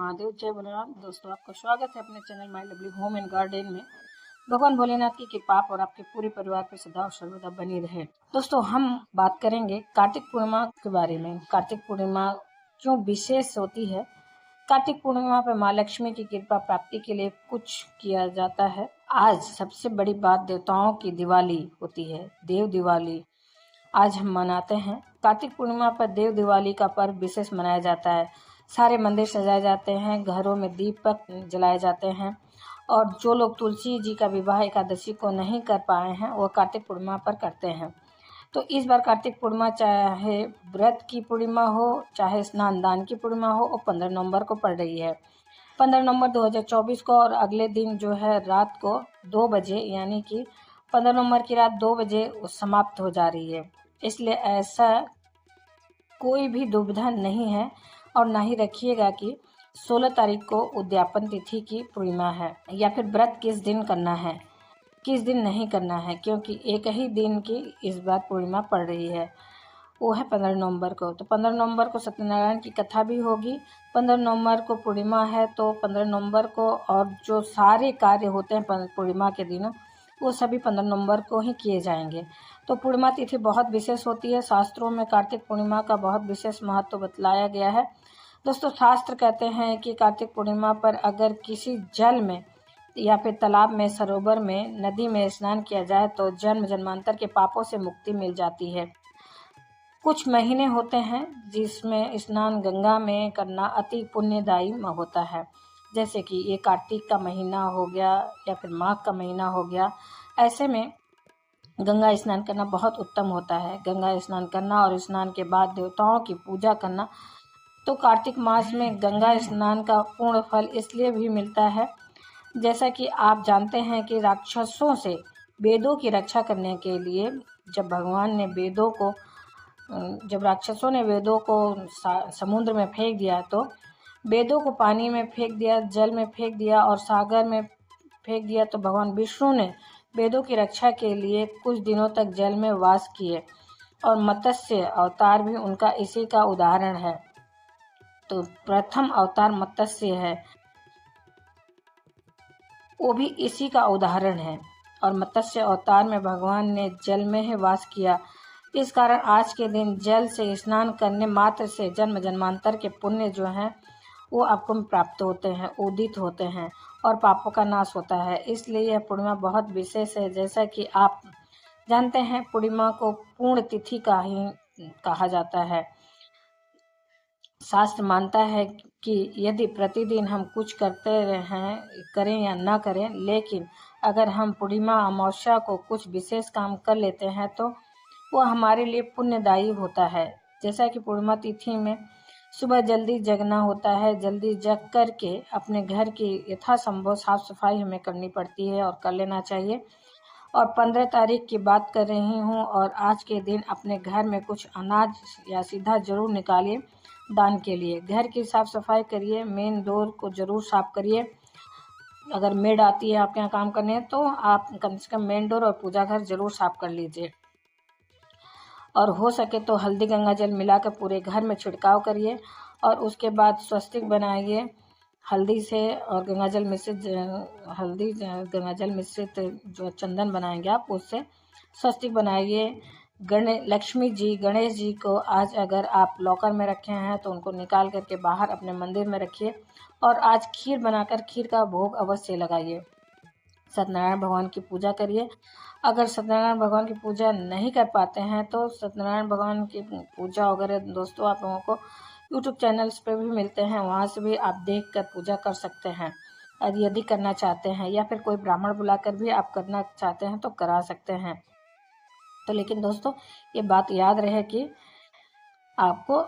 महादेव जय भोलेनाथ। दोस्तों, आपका स्वागत है अपने channel my lovely home and garden में। भगवान भोलेनाथ की कृपा और आपके पूरे परिवार पे सदा और सर्वदा बनी रहे। दोस्तों, हम बात करेंगे कार्तिक पूर्णिमा के बारे में। कार्तिक पूर्णिमा क्यों विशेष होती है? कार्तिक पूर्णिमा पर माँ लक्ष्मी की कृपा प्राप्ति के लिए कुछ किया जाता है। आज सबसे बड़ी बात देवताओं की दिवाली होती है, देव दिवाली आज हम मनाते हैं। कार्तिक पूर्णिमा पर देव दिवाली का पर्व विशेष मनाया जाता है। सारे मंदिर सजाए जाते हैं, घरों में दीपक जलाए जाते हैं और जो लोग तुलसी जी का विवाह एकादशी को नहीं कर पाए हैं वो कार्तिक पूर्णिमा पर करते हैं। तो इस बार कार्तिक पूर्णिमा चाहे व्रत की पूर्णिमा हो, चाहे स्नान दान की पूर्णिमा हो, वो 15 नवंबर को पड़ रही है। 15 नवंबर 2024 को और अगले दिन जो है रात को 2 बजे, यानी कि 15 नवंबर की रात 2 बजे समाप्त हो जा रही है। इसलिए ऐसा कोई भी दुविधा नहीं है और ना ही रखिएगा कि 16 तारीख को उद्यापन तिथि की पूर्णिमा है या फिर व्रत किस दिन करना है, किस दिन नहीं करना है, क्योंकि एक ही दिन की इस बार पूर्णिमा पड़ रही है, वो है 15 नवंबर को। तो 15 नवंबर को सत्यनारायण की कथा भी होगी। 15 नवंबर को पूर्णिमा है, तो 15 नवंबर को और जो सारे कार्य होते हैं पूर्णिमा के दिनों, वो सभी 15 नवंबर को ही किए जाएंगे। तो पूर्णिमा तिथि बहुत विशेष होती है। शास्त्रों में कार्तिक पूर्णिमा का बहुत विशेष महत्व बतलाया गया है। दोस्तों, शास्त्र कहते हैं कि कार्तिक पूर्णिमा पर अगर किसी जल में या फिर तालाब में, सरोवर में, नदी में स्नान किया जाए तो जन्म जन्मांतर के पापों से मुक्ति मिल जाती है। कुछ महीने होते हैं जिसमें स्नान गंगा में करना अति पुण्यदायी होता है, जैसे कि ये कार्तिक का महीना हो गया या फिर माघ का महीना हो गया। ऐसे में गंगा स्नान करना बहुत उत्तम होता है। गंगा स्नान करना और स्नान के बाद देवताओं की पूजा करना। तो कार्तिक मास में गंगा स्नान का पूर्ण फल इसलिए भी मिलता है, जैसा कि आप जानते हैं कि राक्षसों से वेदों की रक्षा करने के लिए जब राक्षसों ने वेदों को समुद्र में फेंक दिया, तो वेदों को पानी में फेंक दिया, जल में फेंक दिया और सागर में फेंक दिया, तो भगवान विष्णु ने वेदों की रक्षा के लिए कुछ दिनों तक जल में वास किए और मत्स्य अवतार भी उनका इसी का उदाहरण है। तो प्रथम अवतार मत्स्य है, वो भी इसी का उदाहरण है और मत्स्य अवतार में भगवान ने जल में ही वास किया। इस कारण आज के दिन जल से स्नान करने मात्र से जन्म जन्मांतर के पुण्य जो हैं वो आपको प्राप्त होते हैं, उदित होते हैं और पापों का नाश होता है। इसलिए यह पूर्णिमा बहुत विशेष है। जैसा कि आप जानते हैं, पूर्णिमा को पूर्ण तिथि का ही कहा जाता है। शास्त्र मानता है कि यदि प्रतिदिन हम कुछ करें या ना करें, लेकिन अगर हम पूर्णिमा अमावस्या को कुछ विशेष काम कर लेते हैं तो वो हमारे लिए पुण्यदायी होता है। जैसा कि पूर्णिमा तिथि में सुबह जल्दी जगना होता है, जल्दी जग करके अपने घर की यथासंभव साफ सफाई हमें करनी पड़ती है और कर लेना चाहिए। और 15 तारीख की बात कर रही हूँ और आज के दिन अपने घर में कुछ अनाज या सीधा जरूर निकालिए दान के लिए। घर की साफ सफाई करिए, मेन डोर को जरूर साफ करिए। अगर मेड आती है आपके यहाँ काम करने तो आप कम से कम मेन डोर और पूजा घर जरूर साफ कर लीजिए। और हो सके तो हल्दी गंगा जल मिलाकर पूरे घर में छिड़काव करिए और उसके बाद स्वस्तिक बनाइए हल्दी से और गंगा जल मिश्रित जो चंदन बनाएंगे आप, उससे स्वस्तिक बनाइए। गणेश जी को आज अगर आप लॉकर में रखे हैं तो उनको निकाल करके बाहर अपने मंदिर में रखिए और आज खीर बनाकर खीर का भोग अवश्य लगाइए। सत्यनारायण भगवान की पूजा करिए। अगर सत्यनारायण भगवान की पूजा नहीं कर पाते हैं तो सत्यनारायण भगवान की पूजा वगैरह दोस्तों आप लोगों को यूट्यूब चैनल्स पे भी मिलते हैं, वहाँ से भी आप देख कर पूजा कर सकते हैं। और यदि करना चाहते हैं या फिर कोई ब्राह्मण बुलाकर भी आप करना चाहते हैं तो करा सकते हैं। तो लेकिन दोस्तों, ये बात याद रहे कि आपको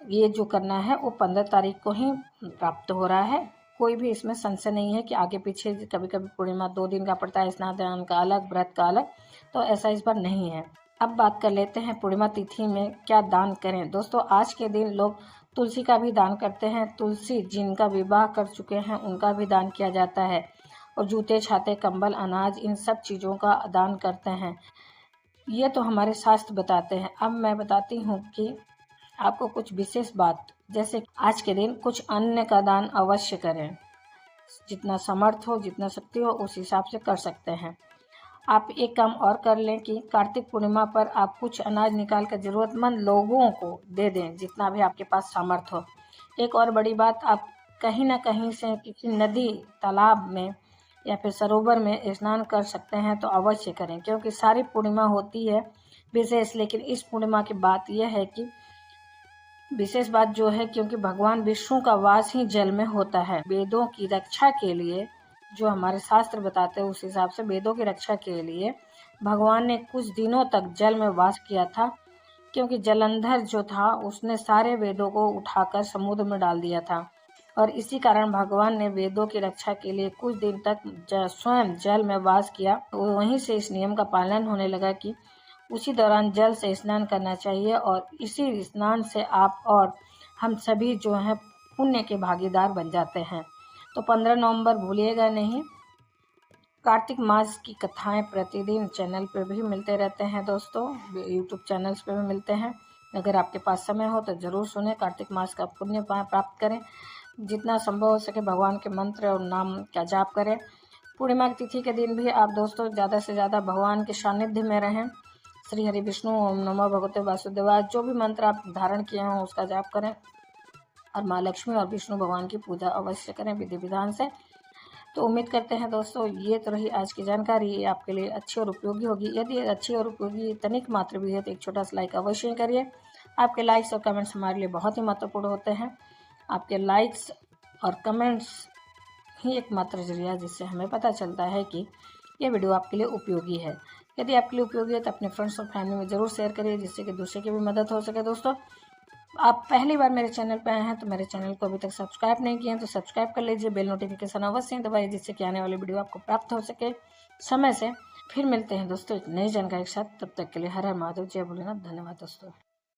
ये जो करना है वो 15 तारीख को ही प्राप्त हो रहा है। कोई भी इसमें संशय नहीं है कि आगे पीछे कभी कभी पूर्णिमा 2 दिन का पड़ता है, स्नान दान का अलग, व्रत का अलग, तो ऐसा इस बार नहीं है। अब बात कर लेते हैं पूर्णिमा तिथि में क्या दान करें। दोस्तों, आज के दिन लोग तुलसी का भी दान करते हैं। तुलसी जिनका विवाह कर चुके हैं उनका भी दान किया जाता है और जूते, छाते, कंबल, अनाज, इन सब चीज़ों का दान करते हैं। ये तो हमारे शास्त्र बताते हैं। अब मैं बताती हूँ कि आपको कुछ विशेष बात जैसे आज के दिन कुछ अन्न का दान अवश्य करें। जितना समर्थ हो, जितना शक्ति हो, उस हिसाब से कर सकते हैं। आप एक काम और कर लें कि कार्तिक पूर्णिमा पर आप कुछ अनाज निकाल कर ज़रूरतमंद लोगों को दे दें, जितना भी आपके पास सामर्थ्य हो। एक और बड़ी बात, आप कहीं ना कहीं से किसी नदी, तालाब में या फिर सरोवर में स्नान कर सकते हैं तो अवश्य करें, क्योंकि सारी पूर्णिमा होती है विशेष, लेकिन इस पूर्णिमा की बात यह है कि विशेष बात जो है, क्योंकि भगवान विष्णु का वास ही जल में होता है। वेदों की रक्षा के लिए, जो हमारे शास्त्र बताते हैं उस हिसाब से, वेदों की रक्षा के लिए भगवान ने कुछ दिनों तक जल में वास किया था, क्योंकि जलंधर जो था उसने सारे वेदों को उठाकर समुद्र में डाल दिया था, और इसी कारण भगवान ने वेदों की रक्षा के लिए कुछ दिन तक स्वयं जल में वास किया। वहीं से इस नियम का पालन होने लगा कि उसी दौरान जल से स्नान करना चाहिए, और इसी स्नान से आप और हम सभी जो हैं पुण्य के भागीदार बन जाते हैं। तो 15 नवंबर भूलिएगा नहीं। कार्तिक मास की कथाएं प्रतिदिन चैनल पर भी मिलते रहते हैं दोस्तों, यूट्यूब चैनल्स पे भी मिलते हैं। अगर आपके पास समय हो तो ज़रूर सुने, कार्तिक मास का पुण्य प्राप्त करें। जितना संभव हो सके भगवान के मंत्र और नाम का जाप करें। पूर्णिमा की तिथि के दिन भी आप दोस्तों ज़्यादा से ज़्यादा भगवान के सानिध्य में रहें। श्री हरि विष्णु ओम नमो भगवते वासुदेवाय, जो भी मंत्र आप धारण किए हों उसका जाप करें, और माँ लक्ष्मी और विष्णु भगवान की पूजा अवश्य करें विधि विधान से। तो उम्मीद करते हैं दोस्तों ये तो रही आज की जानकारी, ये आपके लिए अच्छी और उपयोगी होगी। यदि अच्छी और उपयोगी तनिक मात्र भी है तो एक छोटा सा लाइक अवश्य करिए। आपके लाइक्स और कमेंट्स हमारे लिए बहुत ही महत्वपूर्ण होते हैं। आपके लाइक्स और कमेंट्स ही एकमात्र जरिया जिससे हमें पता चलता है कि ये वीडियो आपके लिए उपयोगी है। यदि आपके लिए उपयोगी है तो अपने फ्रेंड्स और फैमिली में ज़रूर शेयर करिए, जिससे कि दूसरे की भी मदद हो सके। दोस्तों, आप पहली बार मेरे चैनल पर आए हैं तो मेरे चैनल को अभी तक सब्सक्राइब नहीं किए हैं तो सब्सक्राइब कर लीजिए, बेल नोटिफिकेशन अवश्य दबाइए, जिससे कि आने वाली वीडियो आपको प्राप्त हो सके समय से। फिर मिलते हैं दोस्तों एक नई जानकारी के साथ, तब तक के लिए हर हर महादेव, जय भोलेनाथ, धन्यवाद दोस्तों।